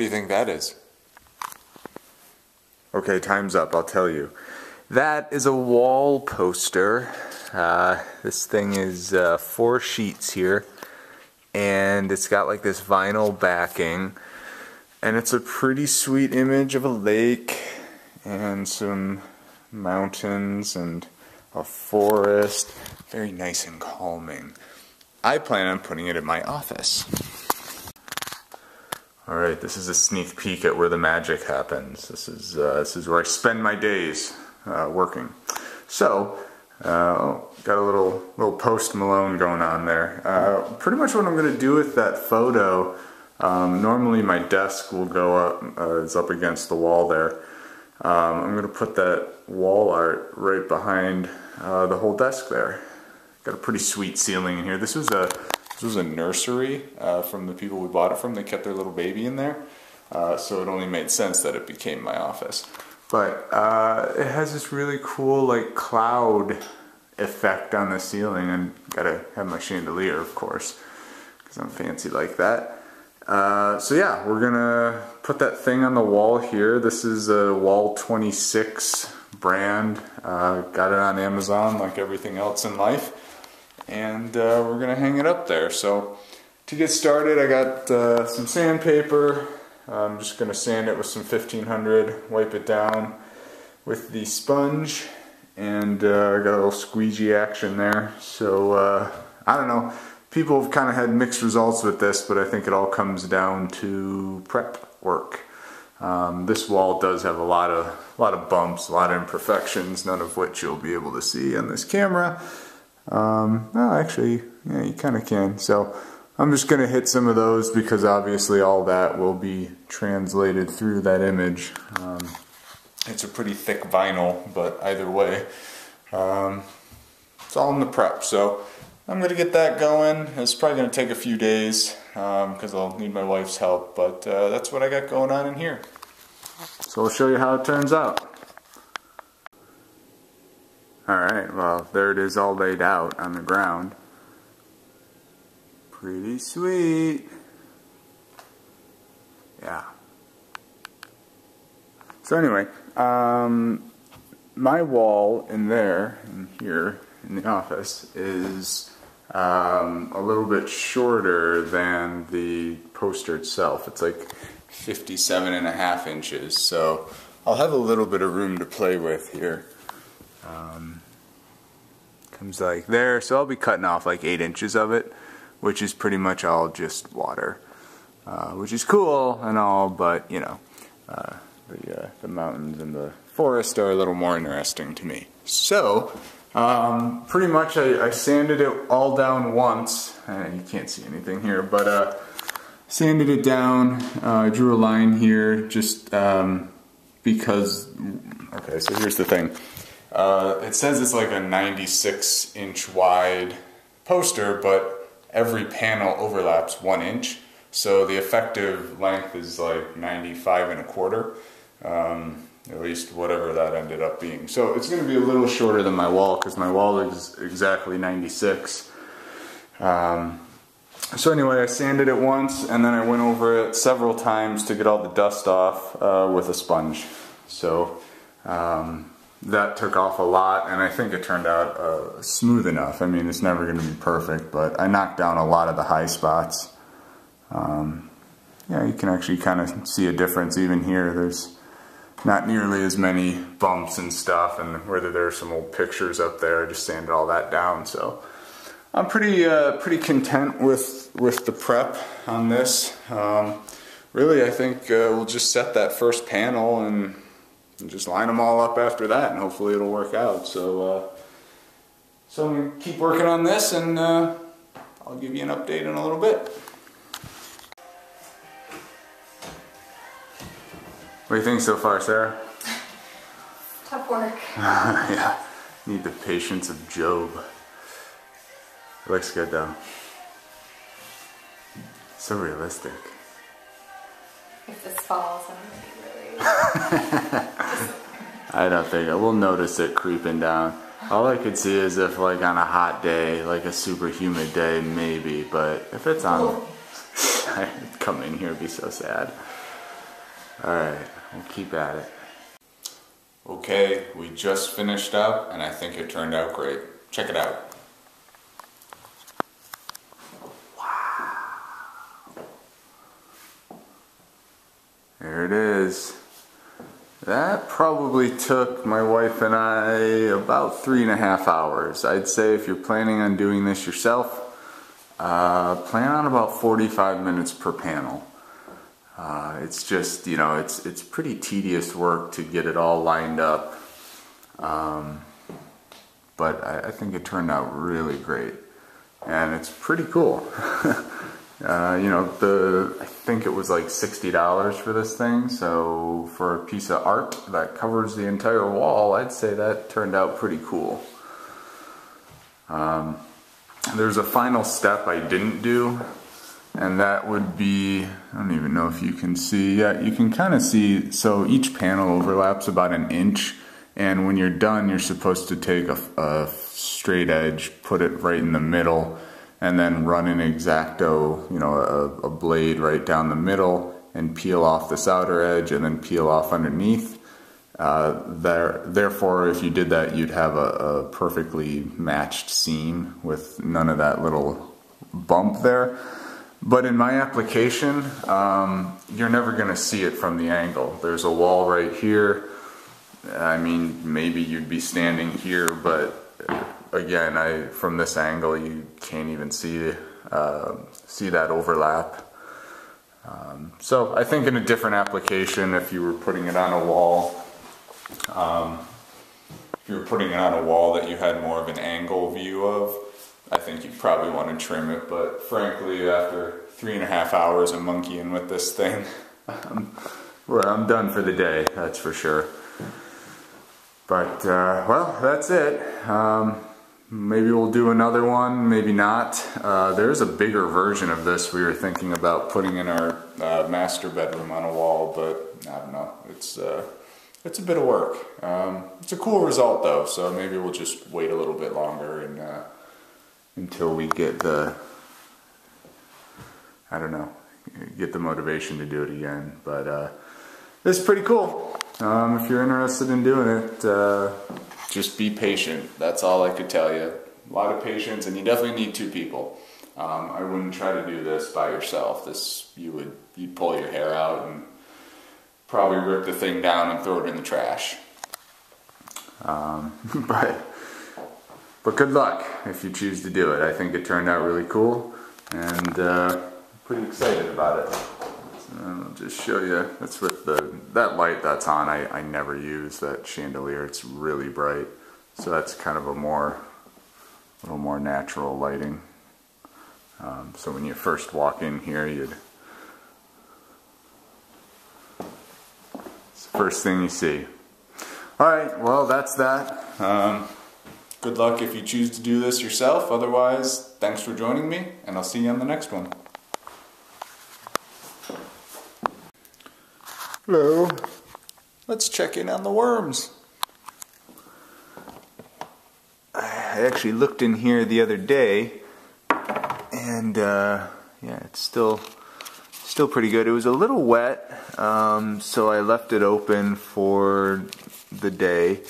you think that is? Okay, time's up, I'll tell you. That is a wall poster. This thing is 4 sheets here, and it's got like this vinyl backing, and it's a pretty sweet image of a lake and some mountains and a forest. Very nice and calming. I plan on putting it in my office. Alright, this is a sneak peek at where the magic happens. This is where I spend my days working. So, got a little Post Malone going on there. Pretty much what I'm going to do with that photo, normally my desk will go up, it's up against the wall there. I'm going to put that wall art right behind the whole desk there. Got a pretty sweet ceiling in here. This was a nursery from the people we bought it from. They kept their little baby in there, so it only made sense that it became my office. But it has this really cool like cloud effect on the ceiling, and gotta have my chandelier, of course, because I'm fancy like that. So yeah, we're gonna put that thing on the wall here. This is a Wall 26 brand. Got it on Amazon like everything else in life. And we're gonna hang it up there. So to get started, I got some sandpaper. I'm just gonna sand it with some 1500, wipe it down with the sponge, and I got a little squeegee action there. So I don't know, people have kind of had mixed results with this, but I think it all comes down to prep work. This wall does have a lot of bumps, a lot of imperfections, none of which you'll be able to see on this camera. No, actually, yeah, you kind of can. So I'm just going to hit some of those because obviously all that will be translated through that image. It's a pretty thick vinyl, but either way, it's all in the prep. So I'm going to get that going. It's probably going to take a few days because I'll need my wife's help, but that's what I got going on in here. So I'll show you how it turns out. Alright, well, there it is all laid out on the ground. Pretty sweet. Yeah. So anyway, my wall in there, in here, in the office, is a little bit shorter than the poster itself. It's like 57.5 inches, so I'll have a little bit of room to play with here. Comes like there, so I'll be cutting off like 8 inches of it, which is pretty much all just water, which is cool and all, but you know, the mountains and the forest are a little more interesting to me. So pretty much I sanded it all down once. You can't see anything here, but sanded it down. I drew a line here just because, okay, so here's the thing. It says it's like a 96-inch wide poster, but every panel overlaps 1 inch, so the effective length is like 95.25, at least whatever that ended up being. So it's going to be a little shorter than my wall because my wall is exactly 96. So anyway, I sanded it once, and then I went over it several times to get all the dust off with a sponge. So that took off a lot, and I think it turned out smooth enough. I mean, it's never going to be perfect, but I knocked down a lot of the high spots. Yeah, you can actually kind of see a difference even here. There's not nearly as many bumps and stuff, and whether there's some old pictures up there, I just sanded all that down. So I'm pretty content with the prep on this. Really, I think we'll just set that first panel and just line them all up after that, and hopefully it'll work out. So I'm going to keep working on this, and I'll give you an update in a little bit. What do you think so far, Sarah? Tough work. Yeah, need the patience of Job. It looks good though. So realistic. If this falls, I'm going to be really... I don't think we'll notice it creeping down. All I could see is if like on a hot day, like a super humid day, maybe, but if it's on... I'd come in here, it'd be so sad. Alright, we'll keep at it. Okay, we just finished up and I think it turned out great. Check it out. Wow. There it is. That probably took my wife and I about 3.5 hours. I'd say if you're planning on doing this yourself, plan on about 45 minutes per panel. It's just, you know, it's pretty tedious work to get it all lined up, but I think it turned out really great, and it's pretty cool. You know, I think it was like $60 for this thing, so for a piece of art that covers the entire wall, I'd say that turned out pretty cool. There's a final step I didn't do, and that would be, I don't even know if you can see, yeah, you can kind of see, so each panel overlaps about 1 inch, and when you're done, you're supposed to take a straight edge, put it right in the middle, and then run an X-Acto, you know, a blade right down the middle, and peel off this outer edge, and then peel off underneath. Therefore, if you did that, you'd have a perfectly matched seam with none of that little bump there. But in my application, you're never going to see it from the angle. There's a wall right here. I mean, maybe you'd be standing here, but again, from this angle, you can't even see that overlap. So I think in a different application, if you were putting it on a wall, that you had more of an angle view of, I think you probably want to trim it, but frankly, after 3.5 hours of monkeying with this thing, I'm done for the day, that's for sure. But, well, that's it. Maybe we'll do another one, maybe not. There's a bigger version of this we were thinking about putting in our master bedroom on a wall, but I don't know, it's a bit of work. It's a cool result though, so maybe we'll just wait a little bit longer and until we get the, I don't know, get the motivation to do it again. But it's pretty cool. If you're interested in doing it, just be patient. That's all I could tell you. A lot of patience, and you definitely need 2 people. I wouldn't try to do this by yourself. You'd pull your hair out and probably rip the thing down and throw it in the trash. But good luck if you choose to do it. I think it turned out really cool, and pretty excited about it. So I'll just show you. That's with that light that's on. I never use that chandelier. It's really bright, so that's kind of a little more natural lighting. So when you first walk in here, it's the first thing you see. All right, well, that's that. Good luck if you choose to do this yourself. Otherwise, thanks for joining me, and I'll see you on the next one. Hello. Let's check in on the worms. I actually looked in here the other day, and yeah, it's still pretty good. It was a little wet, so I left it open for the day.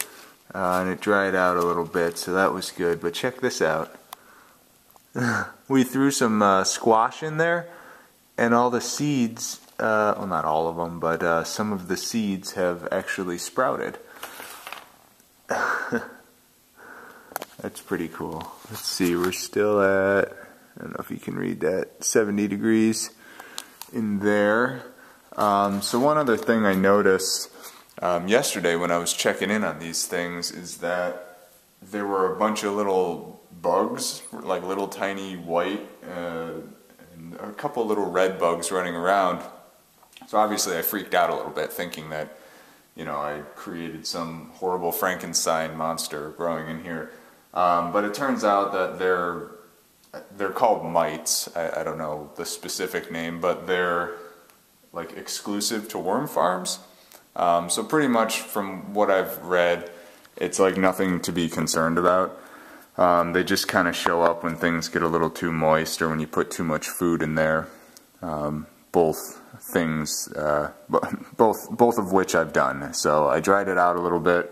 And it dried out a little bit, so that was good. But check this out. We threw some squash in there, and all the seeds, well, not all of them, but some of the seeds have actually sprouted. That's pretty cool. Let's see, we're still at, I don't know if you can read that, 70 degrees in there. So one other thing I noticed yesterday when I was checking in on these things is that there were a bunch of little bugs, like little tiny white and a couple little red bugs running around. So obviously I freaked out a little bit, thinking that, you know, I created some horrible Frankenstein monster growing in here. But it turns out that they're called mites. I don't know the specific name, but they're like exclusive to worm farms. So pretty much from what I've read, it's like nothing to be concerned about. They just kind of show up when things get a little too moist or when you put too much food in there. both things, both of which I've done. So I dried it out a little bit,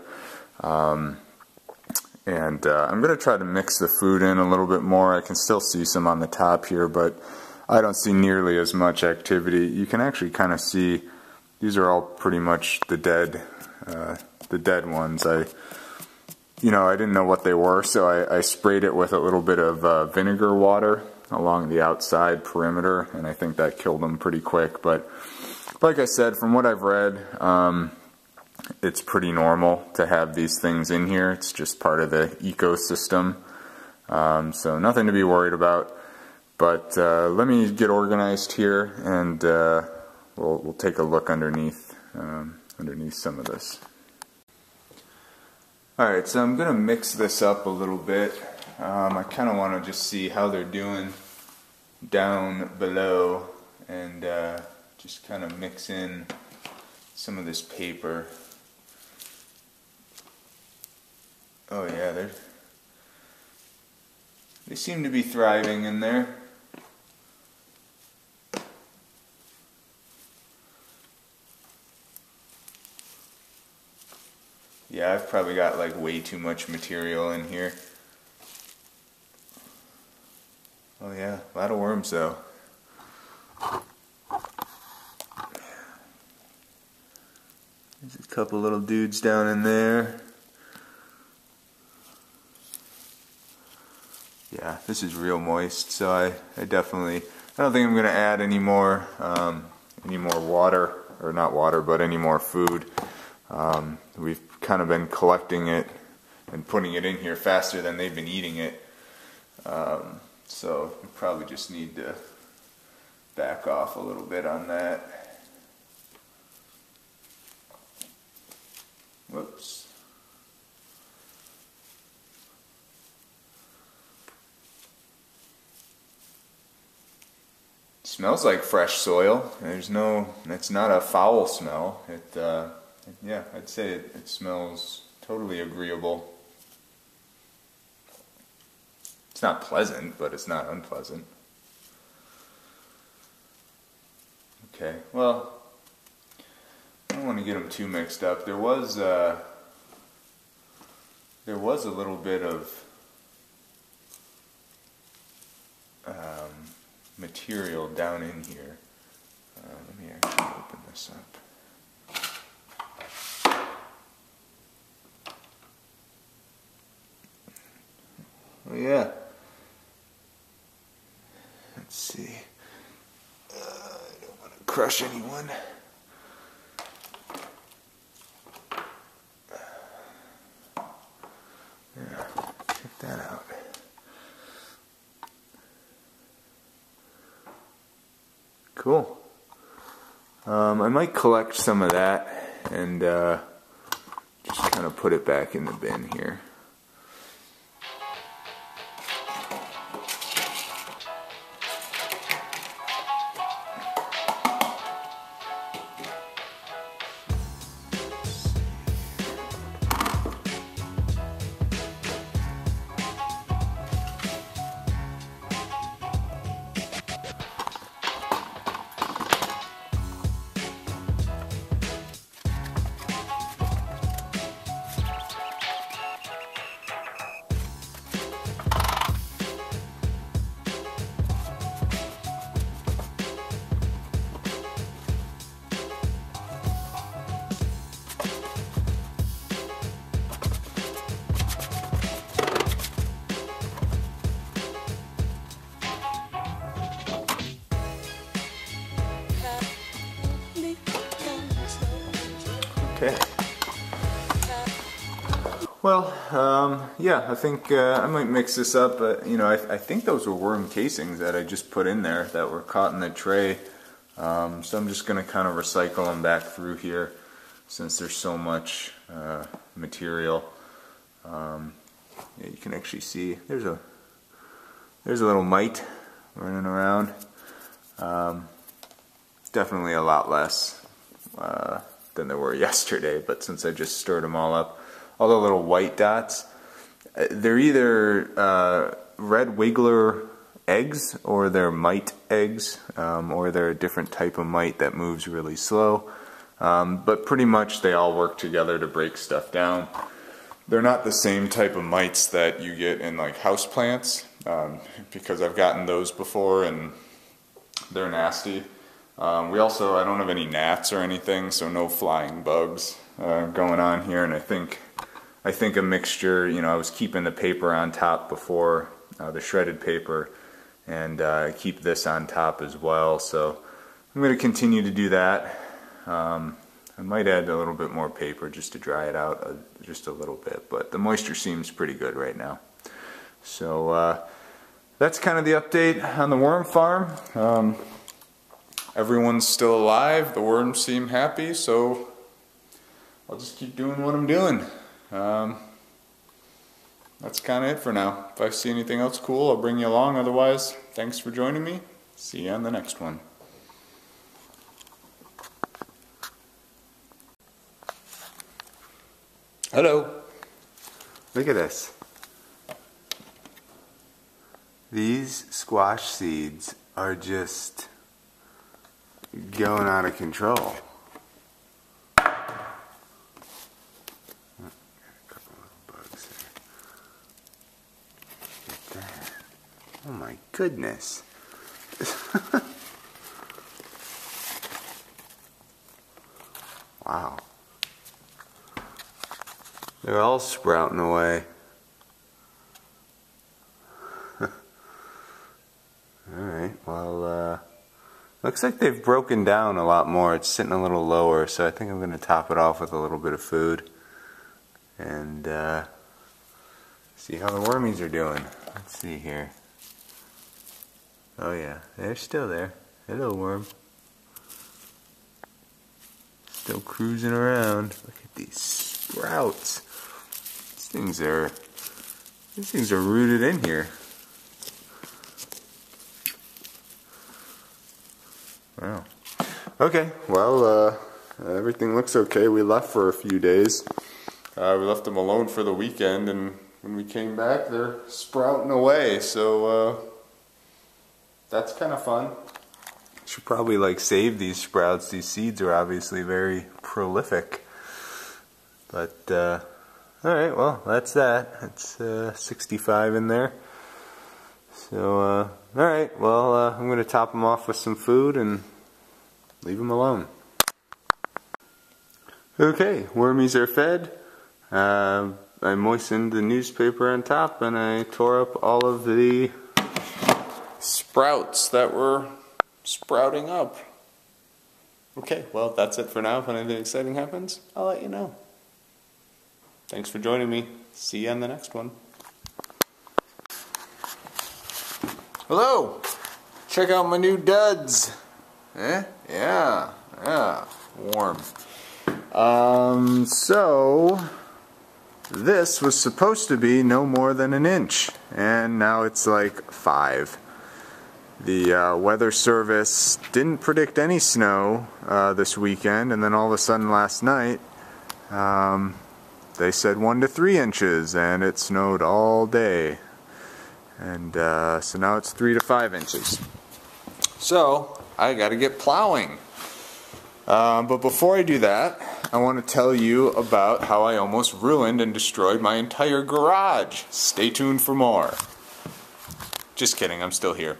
and I'm going to try to mix the food in a little bit more. I can still see some on the top here, but I don't see nearly as much activity. You can actually kind of see these are all pretty much the dead ones. I didn't know what they were, so I sprayed it with a little bit of vinegar water along the outside perimeter, and I think that killed them pretty quick. But like I said, from what I've read, it's pretty normal to have these things in here. It's just part of the ecosystem, so nothing to be worried about. But let me get organized here, and we'll take a look underneath some of this. Alright, so I'm going to mix this up a little bit. I kind of want to just see how they're doing down below, and just kind of mix in some of this paper. Oh yeah, they seem to be thriving in there. Yeah, I've probably got like way too much material in here. Oh yeah, a lot of worms though. There's a couple little dudes down in there. Yeah, this is real moist, so I don't think I'm going to add any more water, or not water, but any more food. We've kind of been collecting it and putting it in here faster than they've been eating it. So we probably just need to back off a little bit on that. Whoops. Smells like fresh soil. It's not a foul smell. Yeah, I'd say it smells totally agreeable. It's not pleasant, but it's not unpleasant. Okay, well, I don't want to get them too mixed up. There was a little bit of material down in here. Let me actually open this up. Oh yeah. Let's see. I don't want to crush anyone. Yeah, check that out. Cool. I might collect some of that and just kind of put it back in the bin here. Okay. Well, yeah, I think I might mix this up. I think those were worm casings that I just put in there that were caught in the tray. So I'm just going to kind of recycle them back through here since there's so much material. Yeah, you can actually see there's a little mite running around. Definitely a lot less than there were yesterday, but since I just stirred them all up, all the little white dots, they're either red wiggler eggs, or they're mite eggs, or they're a different type of mite that moves really slow. But pretty much they all work together to break stuff down. They're not the same type of mites that you get in like houseplants, because I've gotten those before and they're nasty. I don't have any gnats or anything, so no flying bugs going on here. And I think a mixture, I was keeping the paper on top before, the shredded paper, and I keep this on top as well. So I'm going to continue to do that. I might add a little bit more paper just to dry it out just a little bit, but the moisture seems pretty good right now. So that's kind of the update on the worm farm. Everyone's still alive, the worms seem happy, so I'll just keep doing what I'm doing. That's kind of it for now. If I see anything else cool, I'll bring you along. Otherwise, thanks for joining me. See you on the next one. Hello. Look at this. These squash seeds are just going out of control. A couple of bugs there. Look at that. Oh my goodness. Wow. They're all sprouting away. Alright, well, looks like they've broken down a lot more. It's sitting a little lower, so I think I'm going to top it off with a little bit of food. And see how the wormies are doing. Let's see here. Oh yeah, they're still there. Hello, worm. Still cruising around. Look at these sprouts. These things are rooted in here. Wow. Okay, well, everything looks okay. We left for a few days. We left them alone for the weekend, and when we came back, they're sprouting away. So that's kind of fun. Should probably like save these sprouts. These seeds are obviously very prolific. But alright, well, that's that. It's 65 in there. So, alright, well, I'm going to top them off with some food and leave them alone. Okay, wormies are fed. I moistened the newspaper on top and I tore up all of the sprouts that were sprouting up. Okay, well, that's it for now. If anything exciting happens, I'll let you know. Thanks for joining me. See you on the next one. Hello! Check out my new duds. Eh? Yeah. Warm. So this was supposed to be no more than an inch, and now it's like 5. The weather service didn't predict any snow this weekend, and then all of a sudden last night they said 1 to 3 inches, and it snowed all day. And so now it's 3 to 5 inches. So I gotta get plowing. But before I do that, I want to tell you about how I almost ruined and destroyed my entire garage. Stay tuned for more. Just kidding, I'm still here.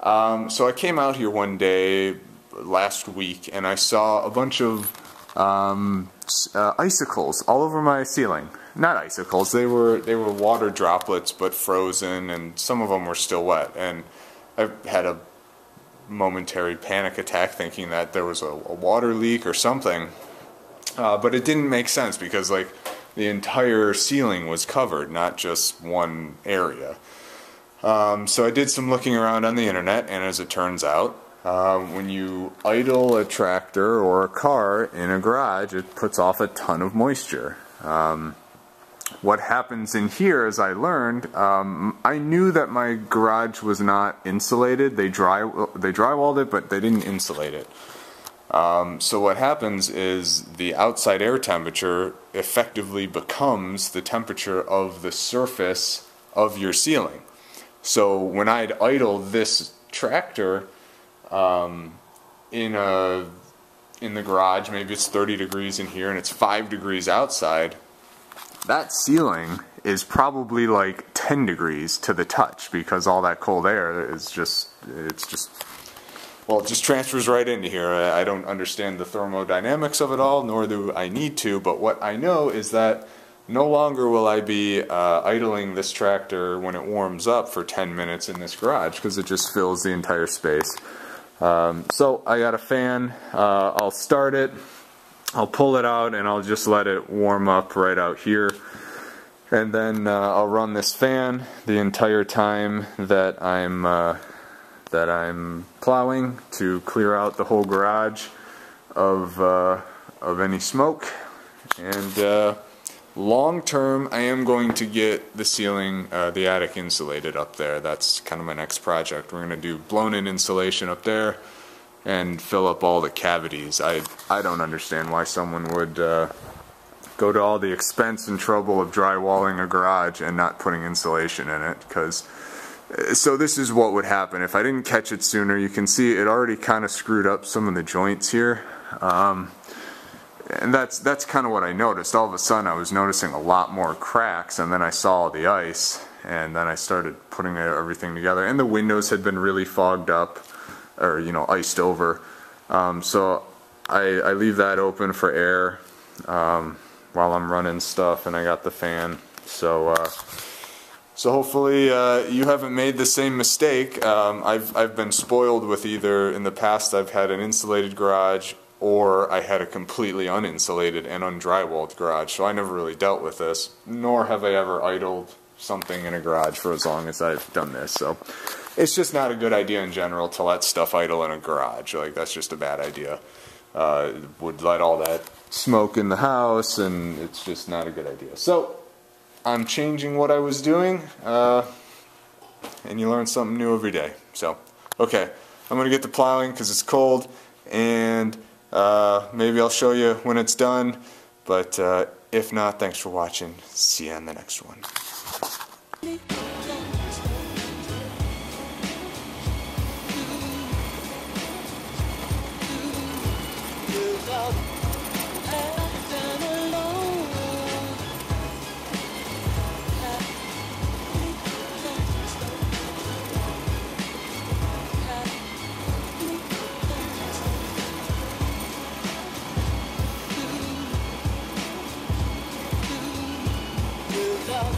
So I came out here one day last week and I saw a bunch of icicles all over my ceiling. Not icicles, they were water droplets but frozen, and some of them were still wet. And I had a momentary panic attack thinking that there was a water leak or something. But it didn't make sense because like the entire ceiling was covered, not just one area. So I did some looking around on the internet, and as it turns out, when you idle a tractor or a car in a garage, it puts off a ton of moisture. What happens in here, as I learned, I knew that my garage was not insulated. They drywalled it, but they didn't insulate it. So what happens is the outside air temperature effectively becomes the temperature of the surface of your ceiling. So when I'd idle this tractor in the garage, maybe it's 30 degrees in here and it's 5 degrees outside, that ceiling is probably like 10 degrees to the touch, because all that cold air is just, well, it just transfers right into here. I don't understand the thermodynamics of it all, nor do I need to, but what I know is that no longer will I be idling this tractor when it warms up for 10 minutes in this garage, because it just fills the entire space. So I got a fan, I'll start it, I'll pull it out, and I'll just let it warm up right out here. And then I'll run this fan the entire time that I'm plowing, to clear out the whole garage of any smoke. And long term, I am going to get the ceiling, the attic insulated up there. That's kind of my next project. We're going to do blown-in insulation up there and fill up all the cavities. I don't understand why someone would go to all the expense and trouble of drywalling a garage and not putting insulation in it, because so this is what would happen if I didn't catch it sooner. You can see it already kind of screwed up some of the joints here. And that's kind of what I noticed. All of a sudden I was noticing a lot more cracks, and then I saw the ice, and then I started putting everything together. And the windows had been really fogged up, or iced over. So I leave that open for air while I'm running stuff, and I got the fan. So hopefully you haven't made the same mistake. I've been spoiled with, either in the past I've had an insulated garage, or I had a completely uninsulated and undrywalled garage, so I never really dealt with this, nor have I ever idled something in a garage for as long as I've done this. So it's just not a good idea in general to let stuff idle in a garage. Like, that's just a bad idea. It would let all that smoke in the house, and it's just not a good idea. So I'm changing what I was doing, and you learn something new every day. So, okay, I'm going to get to plowing because it's cold, and maybe I'll show you when it's done, but if not, thanks for watching. See you on the next one. Love.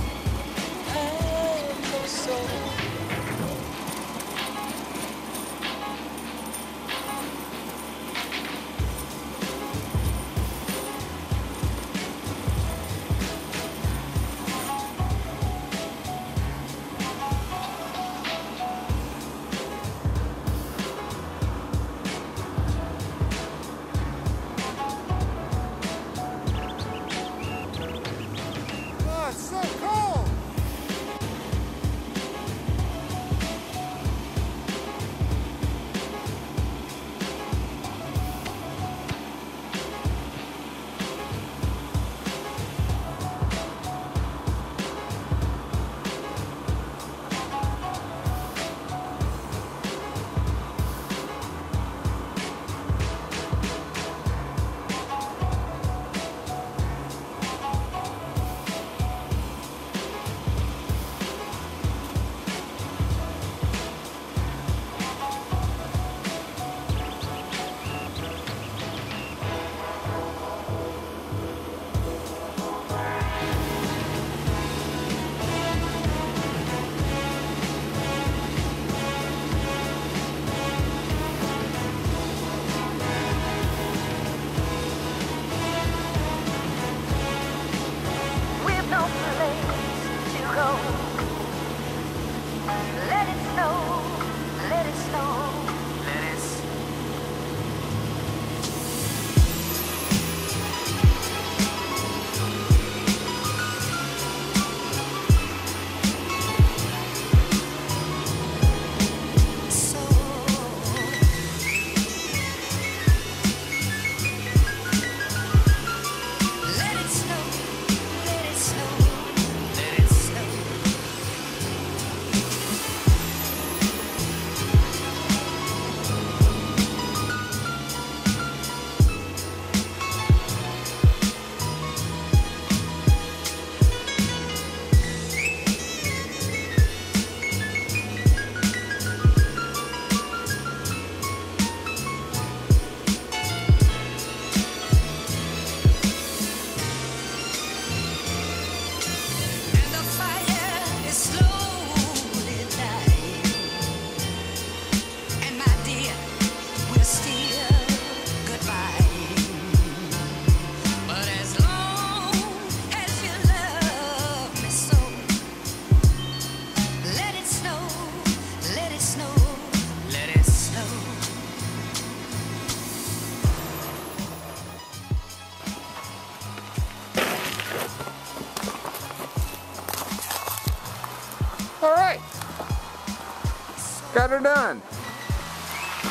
Got her done.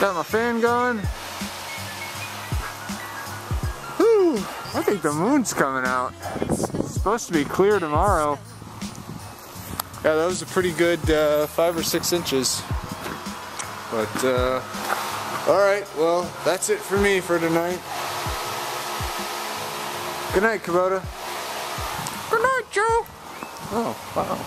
Got my fan going. Whew, I think the moon's coming out. It's supposed to be clear tomorrow. Yeah, that was a pretty good 5 or 6 inches. But, alright, well, that's it for me for tonight. Good night, Kubota. Good night, Joe. Oh, wow.